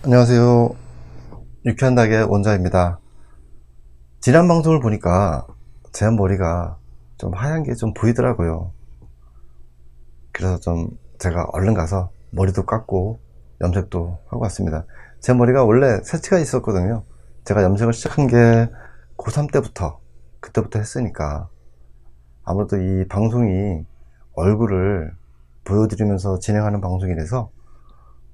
안녕하세요. 유쾌한 닭의 원자입니다. 지난 방송을 보니까 제 머리가 좀 하얀 게 좀 보이더라고요. 그래서 좀 제가 얼른 가서 머리도 깎고 염색도 하고 왔습니다. 제 머리가 원래 새치가 있었거든요. 제가 염색을 시작한 게 고3 때부터, 그때부터 했으니까 아무래도 이 방송이 얼굴을 보여드리면서 진행하는 방송이라서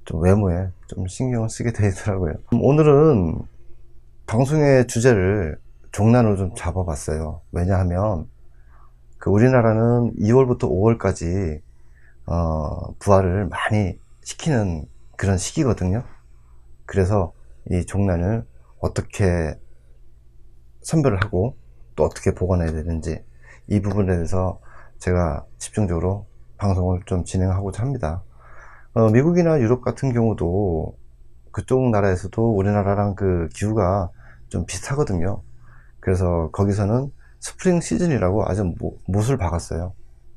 좀 외모에 좀 신경을 쓰게 되더라고요. 오늘은 방송의 주제를 종란으로 좀 잡아봤어요. 왜냐하면 우리나라는 2월부터 5월까지 부화를 많이 시키는 그런 시기거든요. 그래서 이 종란을 어떻게 선별을 하고 또 어떻게 보관해야 되는지, 이 부분에 대해서 제가 집중적으로 방송을 좀 진행하고자 합니다. 미국이나 유럽 같은 경우도 그쪽 나라에서도 우리나라랑 그 기후가 좀 비슷하거든요. 그래서 거기서는 스프링 시즌이라고 아주 못을 박았어요.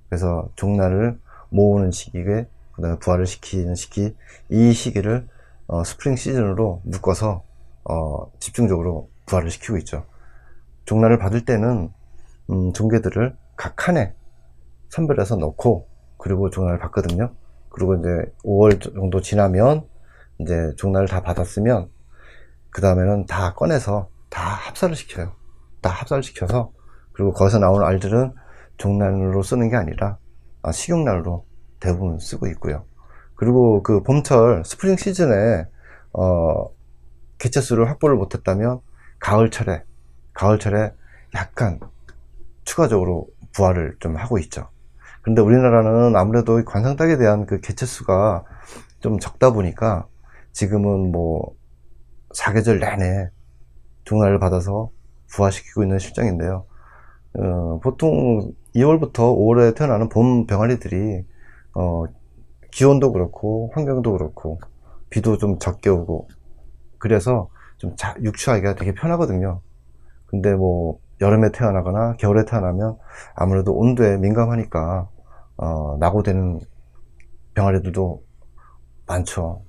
그래서 종란을 모으는 시기에, 그 다음에 부화를 시키는 시기, 이 시기를 스프링 시즌으로 묶어서 집중적으로 부화를 시키고 있죠. 종란을 받을 때는 종개들을 각 칸에 선별해서 넣고, 그리고 종란을 받거든요. 그리고 이제 5월 정도 지나면, 이제 종란을 다 받았으면 그 다음에는 다 꺼내서 다 합사를 시켜요. 다 합사를 시켜서, 그리고 거기서 나오는 알들은 종란으로 쓰는 게 아니라 식용란으로 대부분 쓰고 있고요. 그리고 그 봄철 스프링 시즌에 개체수를 확보를 못했다면 가을철에 약간 추가적으로 부화를 좀 하고 있죠. 그런데 우리나라는 아무래도 관상닭에 대한 그 개체수가 좀 적다 보니까 지금은 뭐 사계절 내내 종란을 받아서 부화시키고 있는 실정인데요. 보통 2월부터 5월에 태어나는 봄 병아리들이 기온도 그렇고 환경도 그렇고 비도 좀 적게 오고, 그래서 좀 육추하기가 되게 편하거든요. 근데 뭐 여름에 태어나거나 겨울에 태어나면 아무래도 온도에 민감하니까 낙오되는 병아리들도 많죠.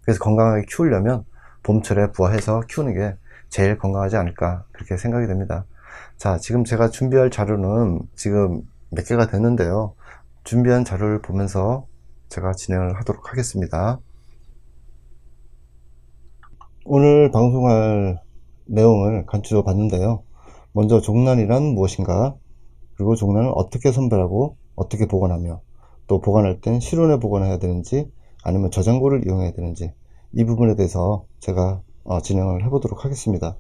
그래서 건강하게 키우려면 봄철에 부화해서 키우는 게 제일 건강하지 않을까, 그렇게 생각이 됩니다. 자, 지금 제가 준비할 자료는 지금 몇 개가 됐는데요. 준비한 자료를 보면서 제가 진행을 하도록 하겠습니다. 오늘 방송할 내용을 간추려 봤는데요. 먼저 종란이란 무엇인가, 그리고 종란을 어떻게 선별하고 어떻게 보관하며, 또 보관할 땐 실온에 보관해야 되는지 아니면 저장고를 이용해야 되는지, 이 부분에 대해서 제가 진행을 해보도록 하겠습니다.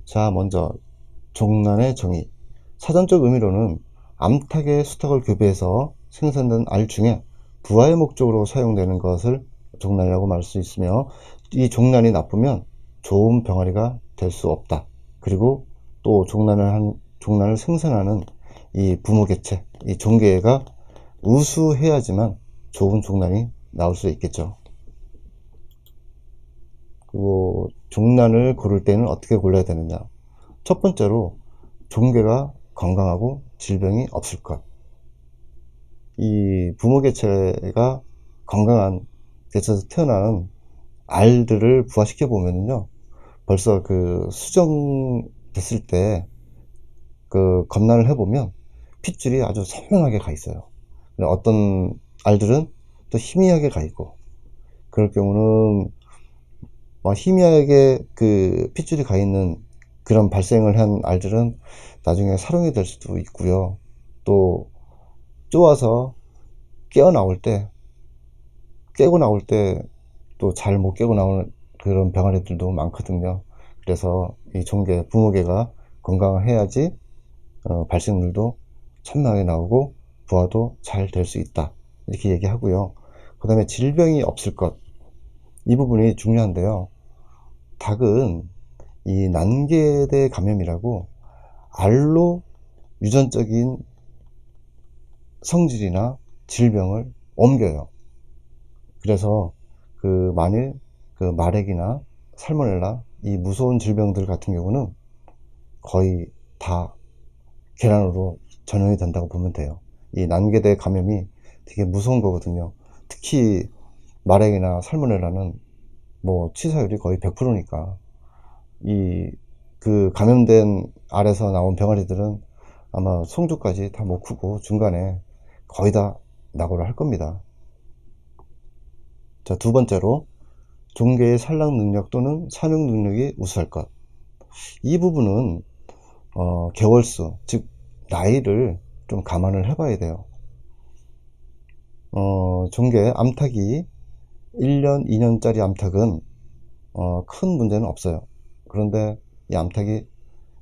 자, 먼저 종란의 정의. 사전적 의미로는 암탉의 수탉을 교배해서 생산된 알 중에 부화의 목적으로 사용되는 것을 종란이라고 말할 수 있으며, 이 종란이 나쁘면 좋은 병아리가 될 수 없다. 그리고 또 종란을 생산하는 이 부모개체, 이 종개가 우수해야지만 좋은 종란이 나올 수 있겠죠. 그리고 종란을 고를 때는 어떻게 골라야 되느냐. 첫 번째로 종개가 건강하고 질병이 없을 것. 이 부모개체가 건강한 개체에서 태어난 알들을 부화시켜 보면요, 벌써 그 수정됐을 때 그 검란을 해보면 핏줄이 아주 선명하게 가 있어요. 어떤 알들은 또 희미하게 가 있고, 그럴 경우는 희미하게 그 핏줄이 가 있는 그런 발생을 한 알들은 나중에 사롱이 될 수도 있고요. 또 쪼아서 깨고 나올 때 또 잘 못 깨고 나오는 그런 병아리들도 많거든요. 그래서 이 종개, 부모개가 건강해야지 발생률도 선명하게 나오고 부화도 잘 될 수 있다, 이렇게 얘기하고요. 그 다음에 질병이 없을 것, 이 부분이 중요한데요. 닭은 이 난개대 감염이라고 알로 유전적인 성질이나 질병을 옮겨요. 그래서 만일 마렉이나 살모넬라, 이 무서운 질병들 같은 경우는 거의 다 계란으로 전염이 된다고 보면 돼요. 이 난개대 감염이 되게 무서운 거거든요. 특히 마랭이나 살모넬라는 뭐 치사율이 거의 100%니까 그 감염된 알에서 나온 병아리들은 아마 송주까지 다 못 크고 중간에 거의 다 낙오를 할 겁니다. 자, 두 번째로 종개의 산락 능력 또는 산육 능력이 우수할 것. 이 부분은 개월수, 즉 나이를 좀 감안을 해봐야 돼요. 종개 암탉이 1년, 2년짜리 암탉은 큰 문제는 없어요. 그런데 이 암탉이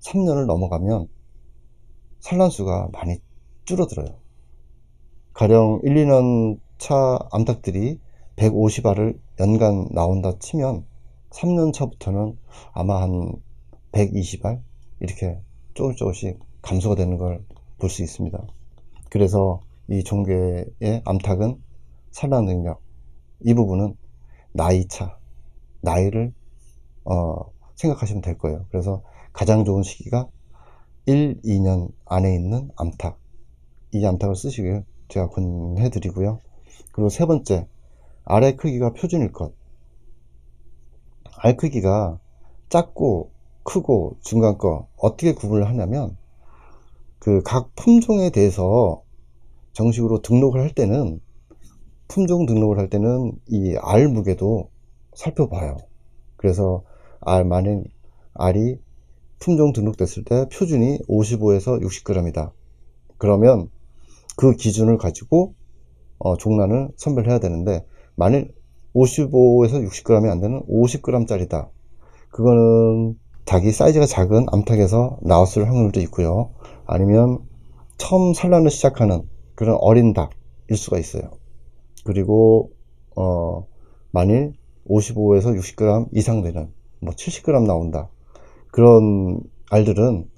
3년을 넘어가면 산란수가 많이 줄어들어요. 가령 1, 2년 차 암탉들이 150알을 연간 나온다 치면 3년 차부터는 아마 한 120알 이렇게 조금씩 감소가 되는 걸 볼 수 있습니다. 그래서 이 종개의 암탉은 산란 능력, 이 부분은 나이를 생각하시면 될 거예요. 그래서 가장 좋은 시기가 1, 2년 안에 있는 암탉, 이 암탉을 쓰시길 제가 권해 드리고요. 그리고 세 번째, 알의 크기가 표준일 것. 알 크기가 작고 크고 중간 거 어떻게 구분을 하냐면, 그 각 품종에 대해서 정식으로 등록을 할 때는, 품종 등록을 할 때는 이 알 무게도 살펴봐요. 그래서 만일 알이 품종 등록됐을 때 표준이 55에서 60g이다. 그러면 그 기준을 가지고 종란을 선별해야 되는데, 만일 55에서 60g이 안 되는 50g 짜리다. 그거는 닭이 사이즈가 작은 암탉에서 나왔을 확률도 있고요. 아니면 처음 산란을 시작하는 그런 어린 닭일 수가 있어요. 그리고 만일 55에서 60g 이상 되는 뭐 70g 나온다. 그런 알들은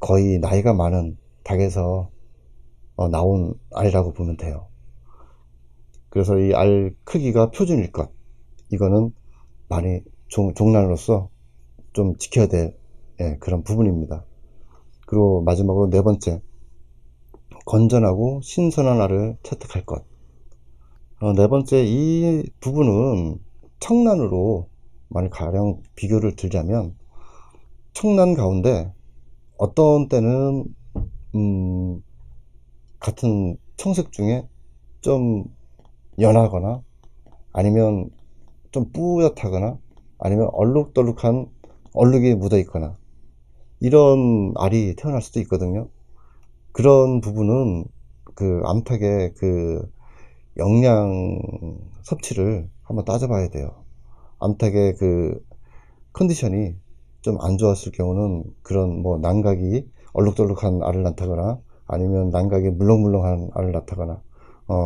거의 나이가 많은 닭에서 나온 알이라고 보면 돼요. 그래서 이 알 크기가 표준일 것, 이거는 많이 종란으로서 좀 지켜야 될 그런 부분입니다. 그리고 마지막으로 네 번째, 건전하고 신선한 알을 채택할 것. 네 번째, 이 부분은 청란으로 만약 가령 비교를 들자면, 청란 가운데 어떤 때는 같은 청색 중에 좀 연하거나 아니면 좀 뿌옇하거나 아니면 얼룩덜룩한 얼룩이 묻어 있거나 이런 알이 태어날 수도 있거든요. 그런 부분은 그 암탉의 그 영양 섭취를 한번 따져봐야 돼요. 암탉의 그 컨디션이 좀 안 좋았을 경우는 그런 뭐 난각이 얼룩덜룩한 알을 낳다거나 아니면 난각이 물렁물렁한 알을 낳다거나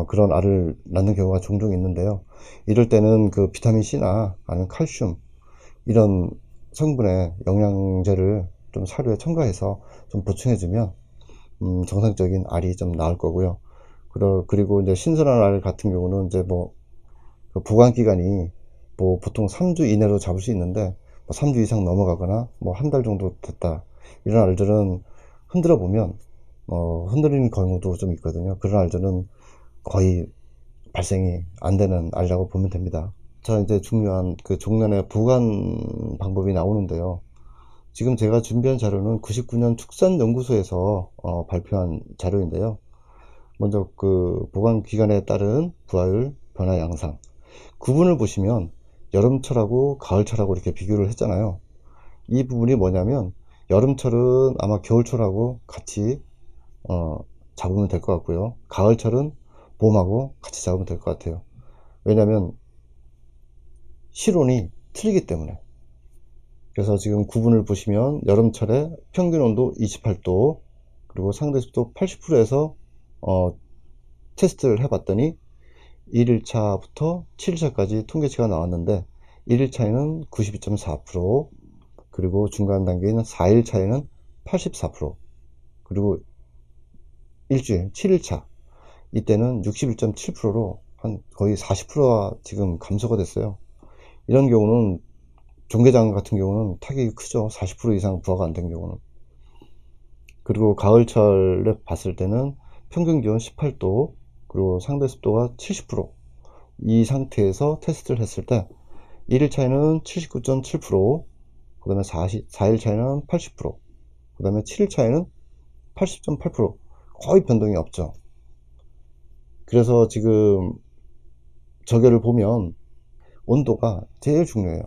그런 알을 낳는 경우가 종종 있는데요. 이럴 때는 그 비타민 C나 아니면 칼슘 이런 성분의 영양제를 좀 사료에 첨가해서 좀 보충해주면 정상적인 알이 좀 나올 거고요. 그리고 이제 신선한 알 같은 경우는 이제 뭐 그 보관 기간이 뭐 보통 3주 이내로 잡을 수 있는데, 뭐 3주 이상 넘어가거나 뭐 한 달 정도 됐다, 이런 알들은 흔들어 보면 흔들리는 경우도 좀 있거든요. 그런 알들은 거의 발생이 안 되는 알이라고 보면 됩니다. 자, 이제 중요한 그 종란의 보관 방법이 나오는데요. 지금 제가 준비한 자료는 99년 축산연구소에서 발표한 자료인데요. 먼저 그 보관 기간에 따른 부화율 변화 양상 구분을 보시면, 여름철하고 가을철하고 이렇게 비교를 했잖아요. 이 부분이 뭐냐면, 여름철은 아마 겨울철하고 같이 잡으면 될 것 같고요. 가을철은 봄하고 같이 잡으면 될 것 같아요. 왜냐면 실온이 틀리기 때문에. 그래서 지금 구분을 보시면 여름철에 평균 온도 28도 그리고 상대 습도 80%에서 테스트를 해봤더니 1일차부터 7일차까지 통계치가 나왔는데, 1일차에는 92.4%, 그리고 중간 단계인 4일차에는 84%, 그리고 일주일 7일차 이때는 61.7%로 한 거의 40%가 지금 감소가 됐어요. 이런 경우는 종개장 같은 경우는 타격이 크죠. 40% 이상 부하가 안 된 경우는. 그리고 가을철에 봤을 때는 평균 기온 18도 그리고 상대 습도가 70%, 이 상태에서 테스트를 했을 때 1일 차이는 79.7%, 그 다음에 4일 차이는 80%, 그 다음에 7일 차이는 80.8%, 거의 변동이 없죠. 그래서 지금 저게를 보면 온도가 제일 중요해요.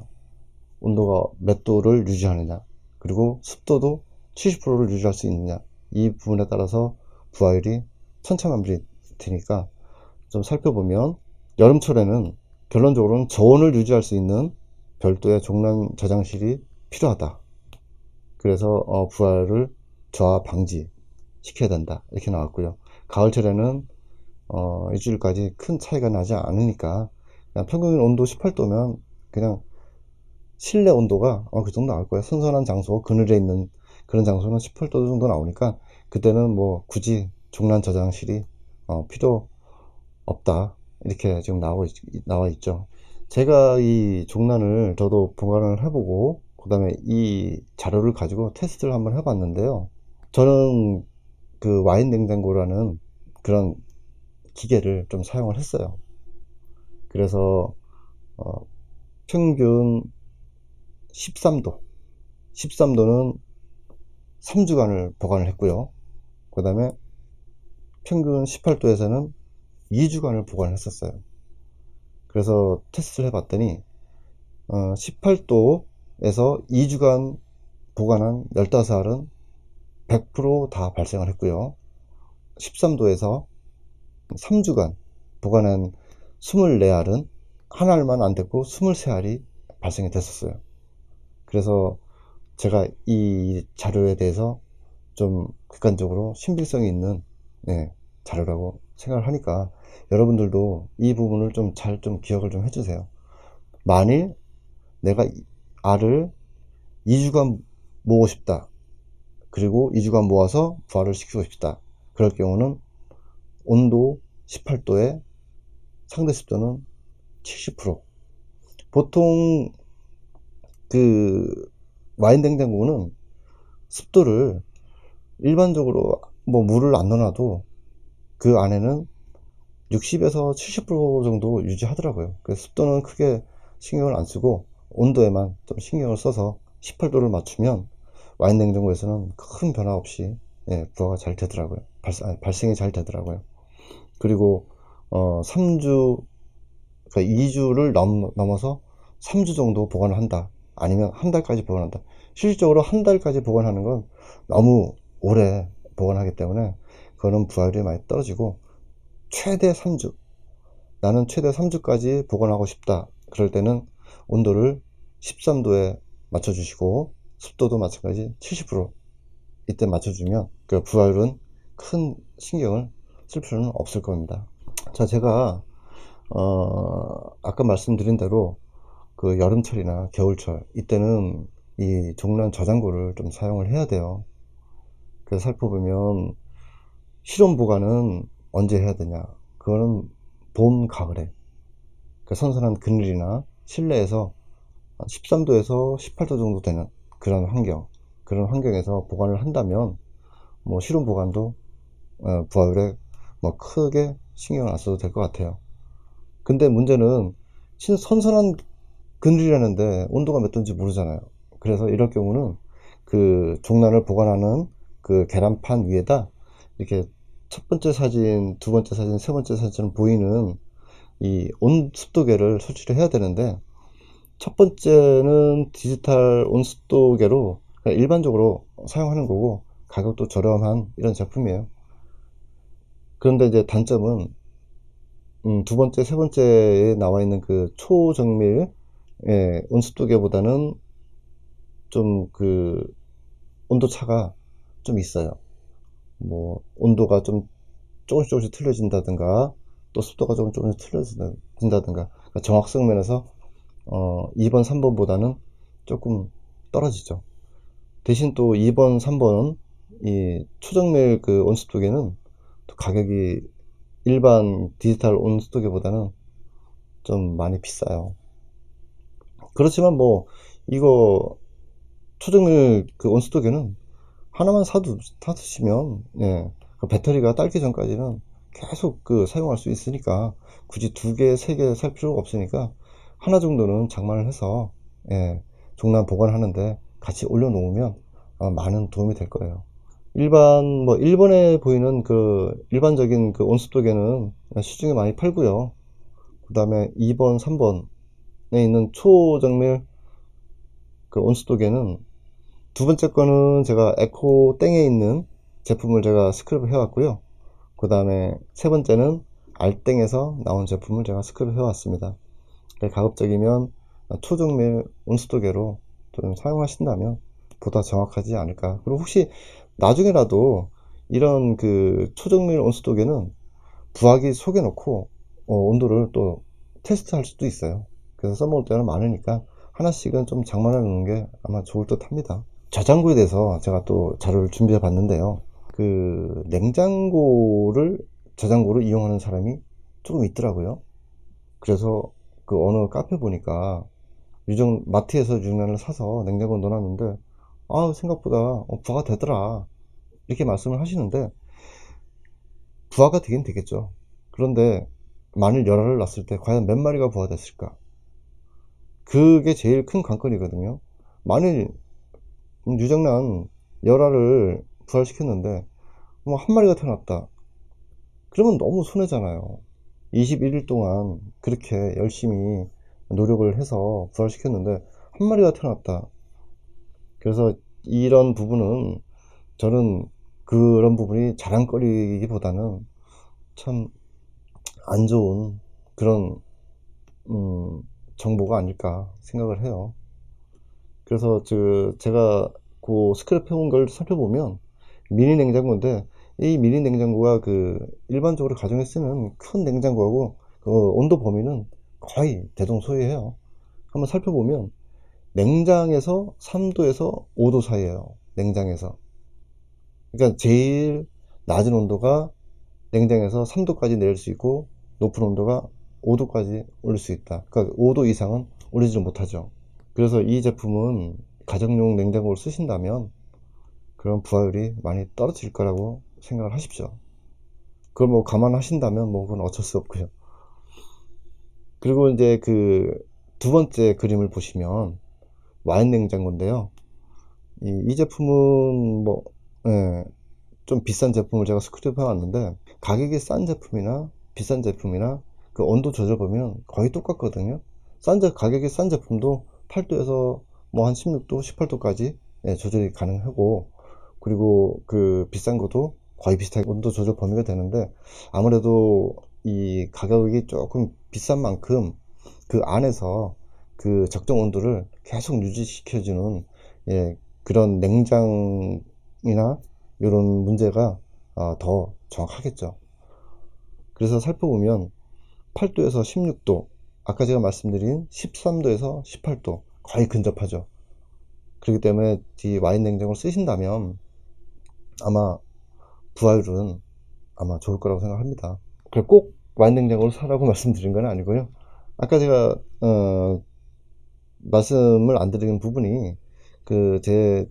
온도가 몇 도를 유지하느냐, 그리고 습도도 70%를 유지할 수 있느냐, 이 부분에 따라서 부하율이 천차만별이 되니까 좀 살펴보면, 여름철에는 결론적으로는 저온을 유지할 수 있는 별도의 종란 저장실이 필요하다. 그래서 부하율을 저하 방지 시켜야 된다, 이렇게 나왔고요. 가을철에는 일주일까지 큰 차이가 나지 않으니까 그냥 평균 온도 18도면 그냥 실내 온도가 그 정도 나올 거예요. 선선한 장소, 그늘에 있는 그런 장소는 18도 정도 나오니까 그때는 뭐 굳이 종란 저장실이 필요 없다, 이렇게 지금 나와 있죠. 제가 이 종란을 저도 보관을 해보고 그 다음에 이 자료를 가지고 테스트를 한번 해봤는데요. 저는 그 와인 냉장고라는 그런 기계를 좀 사용을 했어요. 그래서 평균 13도는 3주간을 보관을 했고요. 그 다음에 평균 18도에서는 2주간을 보관을 했었어요. 그래서 테스트를 해봤더니 18도에서 2주간 보관한 15알은 100%다 발생을 했고요. 13도에서 3주간 보관한 24알은 한 알만 안 됐고 23알이 발생이 됐었어요. 그래서 제가 이 자료에 대해서 좀 객관적으로 신빙성이 있는 자료라고 생각을 하니까 여러분들도 이 부분을 좀 잘 기억을 좀 해주세요. 만일 내가 알을 2주간 모으고 싶다, 그리고 2주간 모아서 부화를 시키고 싶다, 그럴 경우는 온도 18도에 상대 습도는 70%. 보통 그 와인 냉장고는 습도를 일반적으로 뭐 물을 안 넣어놔도 그 안에는 60에서 70% 정도 유지하더라고요. 그래서 습도는 크게 신경을 안 쓰고 온도에만 좀 신경을 써서 18도를 맞추면 와인 냉장고에서는 큰 변화 없이 부화가 잘 되더라고요. 발생이 잘 되더라고요. 그리고 3주, 그러니까 2주를 넘어서 3주 정도 보관을 한다, 아니면 한 달까지 보관한다. 실질적으로 한 달까지 보관하는 건 너무 오래 보관하기 때문에 그거는 부하율이 많이 떨어지고, 최대 3주, 나는 최대 3주까지 보관하고 싶다, 그럴 때는 온도를 13도에 맞춰 주시고 습도도 마찬가지 70% 이때 맞춰주면 그 부하율은 큰 신경을 쓸 필요는 없을 겁니다. 자, 제가 아까 말씀드린 대로 그 여름철이나 겨울철 이때는 이 종란 저장고를 좀 사용을 해야 돼요. 그래서 살펴보면 실온 보관은 언제 해야 되냐, 그거는 봄, 가을에 그 선선한 그늘이나 실내에서 13도에서 18도 정도 되는 그런 환경에서 보관을 한다면 뭐 실온 보관도 부하율에 뭐 크게 신경을 안 써도 될 것 같아요. 근데 문제는 선선한 그늘이라는데 온도가 몇 도인지 모르잖아요. 그래서 이럴 경우는 그 종란을 보관하는 그 계란판 위에다 이렇게 첫 번째 사진, 두 번째 사진, 세 번째 사진처럼 보이는 이 온습도계를 설치를 해야 되는데, 첫 번째는 디지털 온습도계로 일반적으로 사용하는 거고 가격도 저렴한 이런 제품이에요. 그런데 이제 단점은 두 번째, 세 번째에 나와 있는 그 초정밀 온습도계보다는 좀 그 온도 차가 좀 있어요. 뭐 온도가 좀 조금씩 틀려진다든가, 또 습도가 조금씩 틀려진다든가, 그러니까 정확성 면에서 2번, 3번보다는 조금 떨어지죠. 대신 또 2번, 3번 이 초정밀 그 온습도계는 또 가격이 일반 디지털 온습도계보다는 좀 많이 비싸요. 그렇지만 뭐 이거 초정밀 그 온습도계는 하나만 사두시면 그 배터리가 딸기 전까지는 계속 사용할 수 있으니까 굳이 2개, 3개 살 필요가 없으니까 하나 정도는 장만을 해서 종란 보관하는데 같이 올려놓으면 많은 도움이 될 거예요. 일반 1번에 보이는 일반적인 온수도개는 시중에 많이 팔고요. 그 다음에 2번, 3번에 있는 초정밀 온수도개는 두 번째 거는 제가 에코 땡에 있는 제품을 제가 스크랩을 해왔고요. 그 다음에 세 번째는 알땡에서 나온 제품을 제가 스크랩을 해왔습니다. 가급적이면 초정밀 온수도개로 좀 사용하신다면 보다 정확하지 않을까. 그리고 혹시 나중에라도 이런 초정밀 온수도개는 부화기 속에 넣고 온도를 또 테스트할 수도 있어요. 그래서 써먹을 때는 많으니까 하나씩은 좀 장만해 놓는 게 아마 좋을 듯 합니다. 저장고에 대해서 제가 또 자료를 준비해 봤는데요. 냉장고를 저장고로 이용하는 사람이 조금 있더라고요. 그래서 어느 카페 보니까 마트에서 유정란을 사서 냉장고에 넣어놨는데 생각보다 부화가 되더라, 이렇게 말씀을 하시는데, 부화가 되긴 되겠죠. 그런데 만일 열알을 놨을 때 과연 몇 마리가 부화됐을까? 그게 제일 큰 관건이거든요. 만일 유정란 열알을 부활시켰는데 한 마리가 태어났다, 그러면 너무 손해잖아요. 21일 동안 그렇게 열심히 노력을 해서 부활시켰는데 한 마리가 태어났다. 그래서 이런 부분은, 저는 그런 부분이 자랑거리기보다는 참 안 좋은 그런 정보가 아닐까 생각을 해요. 그래서 제가 스크랩 해온 걸 살펴보면 미니 냉장고인데, 이 미니 냉장고가 일반적으로 가정에 쓰는 큰 냉장고하고 온도 범위는 거의 대동소이해요. 한번 살펴보면 냉장에서 3도에서 5도 사이에요. 냉장에서. 그러니까 제일 낮은 온도가 냉장에서 3도까지 내릴 수 있고, 높은 온도가 5도까지 올릴 수 있다. 그러니까 5도 이상은 올리지 못하죠. 그래서 이 제품은 가정용 냉장고를 쓰신다면 그런 부하율이 많이 떨어질 거라고 생각을 하십시오. 그걸 감안하신다면 그건 어쩔 수 없고요. 그리고 이제 두 번째 그림을 보시면 와인 냉장고인데요. 이 제품은 좀 비싼 제품을 제가 스크랩 해왔는데, 가격이 싼 제품이나 비싼 제품이나 온도 조절 보면 거의 똑같거든요. 가격이 싼 제품도 8도에서 한 16도, 18도까지 조절이 가능하고, 그리고 비싼 것도 거의 비슷하게 온도 조절 범위가 되는데, 아무래도 이 가격이 조금 비싼 만큼 안에서 적정 온도를 계속 유지시켜주는 그런 냉장이나 이런 문제가 더 정확하겠죠. 그래서 살펴보면 8도에서 16도, 아까 제가 말씀드린 13도에서 18도 거의 근접하죠. 그렇기 때문에 이 와인 냉장고를 쓰신다면 아마 부하율은 아마 좋을 거라고 생각합니다. 꼭 와인 냉장고를 사라고 말씀드린 건 아니고요. 아까 제가 말씀을 안 드리는 부분이, 제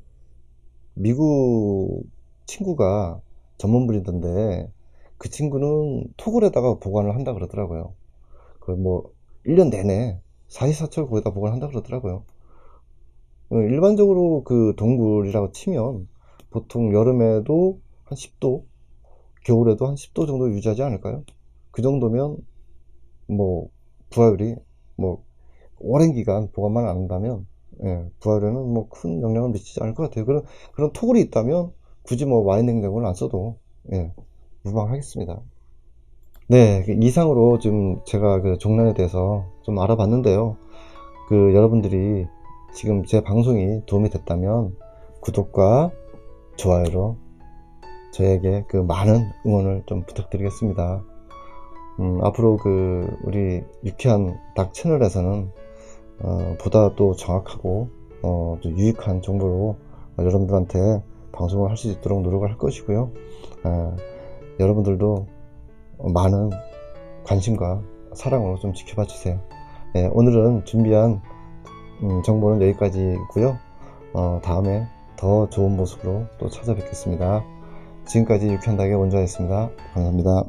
미국 친구가 전문 브리더인데, 그 친구는 토굴에다가 보관을 한다 그러더라고요. 1년 내내 4시사철 거기다 보관한다 그러더라고요. 일반적으로 동굴이라고 치면 보통 여름에도 한 10도, 겨울에도 한 10도 정도 유지하지 않을까요? 그 정도면 부하율이 오랜 기간 보관만 안 한다면 부하율에는 큰 영향을 미치지 않을 것 같아요. 그런 토굴이 있다면 굳이 와인 냉장고를 안 써도 무방하겠습니다. 네, 이상으로 지금 제가 종란에 대해서 좀 알아봤는데요. 여러분들이 지금 제 방송이 도움이 됐다면 구독과 좋아요로 저에게 많은 응원을 좀 부탁드리겠습니다. 앞으로 우리 유쾌한 닭 채널에서는 보다 또 정확하고 또 유익한 정보로 여러분들한테 방송을 할 수 있도록 노력을 할 것이고요. 여러분들도 많은 관심과 사랑으로 좀 지켜봐 주세요. 오늘은 준비한 정보는 여기까지고요. 다음에 더 좋은 모습으로 또 찾아뵙겠습니다. 지금까지 유쾌한 닭의 원자였습니다. 감사합니다.